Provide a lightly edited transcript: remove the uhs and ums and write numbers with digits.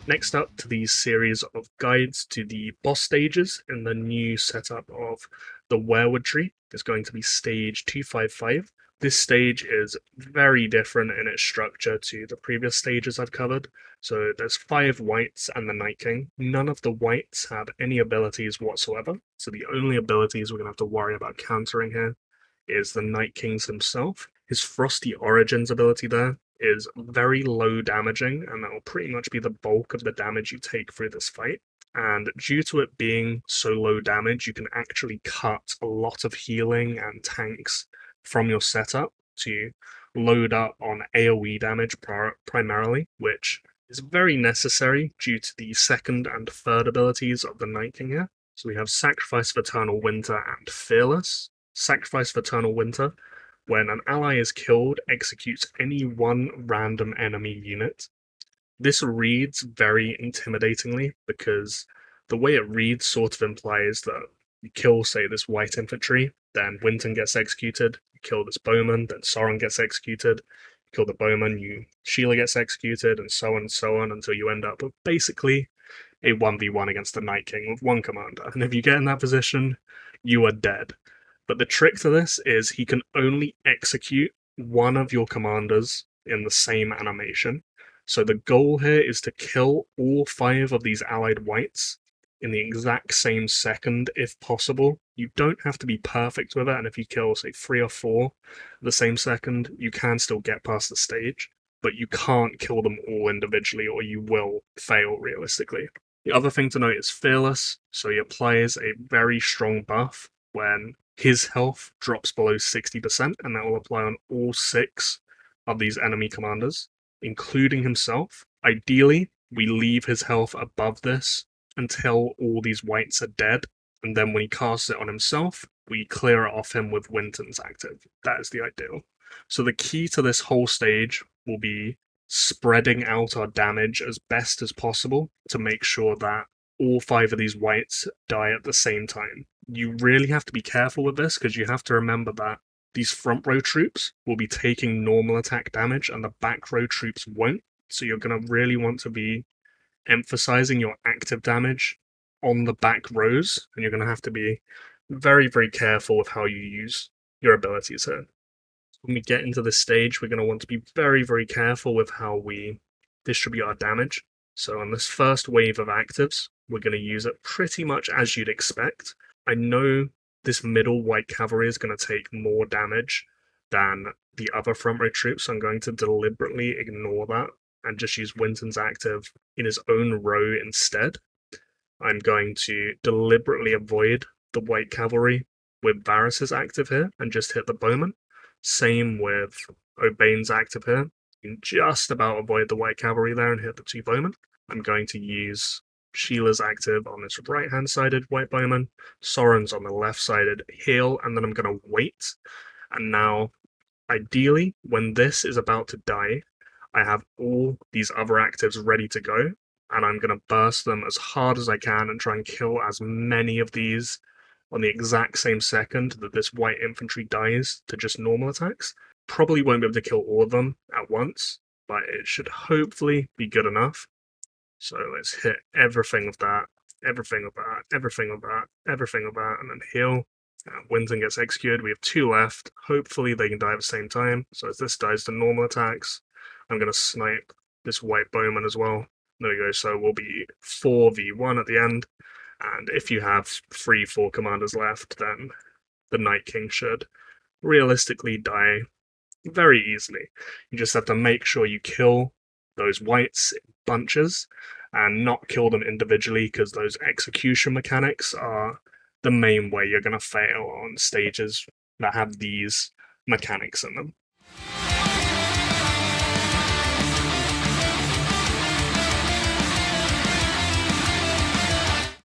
Next up to the series of guides to the boss stages in the new setup of the Weirwood tree is going to be stage 255. This stage is very different in its structure to the previous stages I've covered. So there's 5 whites and the Night King. None of the whites have any abilities whatsoever. So the only abilities we're going to have to worry about countering here is the Night King's himself. His Frosty Origins ability there is very low damaging, and that will pretty much be the bulk of the damage you take through this fight. And due to it being so low damage, you can actually cut a lot of healing and tanks from your setup to load up on AoE damage primarily, which is very necessary due to the second and third abilities of the Night King here. So we have Sacrifice of Eternal Winter and Fearless. Sacrifice of Eternal Winter: when an ally is killed, executes any one random enemy unit. This reads very intimidatingly because the way it reads sort of implies that you kill, say, this white infantry, then Winton gets executed, you kill this bowman, then Soren gets executed, you kill the bowman, Sheila gets executed, and so on until you end up with basically a 1v1 against the Night King with one commander. And if you get in that position, you are dead. But the trick to this is he can only execute one of your commanders in the same animation. So the goal here is to kill all 5 of these allied whites in the exact same second if possible. You don't have to be perfect with it, and if you kill, say, 3 or 4 the same second, you can still get past the stage, but you can't kill them all individually or you will fail realistically. The other thing to note is Fearless, so he applies a very strong buff when his health drops below 60%, and that will apply on all 6 of these enemy commanders, including himself. Ideally, we leave his health above this until all these whites are dead, and then when he casts it on himself, we clear it off him with Winton's active. That is the ideal. So the key to this whole stage will be spreading out our damage as best as possible to make sure that all 5 of these whites die at the same time. You really have to be careful with this because you have to remember that these front row troops will be taking normal attack damage and the back row troops won't. So you're going to really want to be emphasizing your active damage on the back rows, and you're going to have to be very, very careful with how you use your abilities here. When we get into this stage, we're going to want to be very, very careful with how we distribute our damage. So on this first wave of actives, we're going to use it pretty much as you'd expect. I know this middle white cavalry is going to take more damage than the other front row troops, so I'm going to deliberately ignore that and just use Winton's active in his own row instead. I'm going to deliberately avoid the white cavalry with Varys's active here and just hit the bowman. Same with O'Bane's active here. You can just about avoid the white cavalry there and hit the 2 bowmen. I'm going to use Sheila's active on this right-hand sided white bowman, Soren's on the left-sided heal, and then I'm going to wait. And now, ideally, when this is about to die, I have all these other actives ready to go, and I'm going to burst them as hard as I can and try and kill as many of these on the exact same second that this white infantry dies to just normal attacks. Probably won't be able to kill all of them at once, but it should hopefully be good enough. So let's hit everything of that, everything of that, everything of that, everything of that, and then heal. Winton gets executed. We have 2 left. Hopefully they can die at the same time. So as this dies to normal attacks, I'm going to snipe this white bowman as well. There we go. So we'll be 4v1 at the end. And if you have 3-4 commanders left, then the Night King should realistically die very easily. You just have to make sure you kill those whites in bunches and not kill them individually, because those execution mechanics are the main way you're going to fail on stages that have these mechanics in them.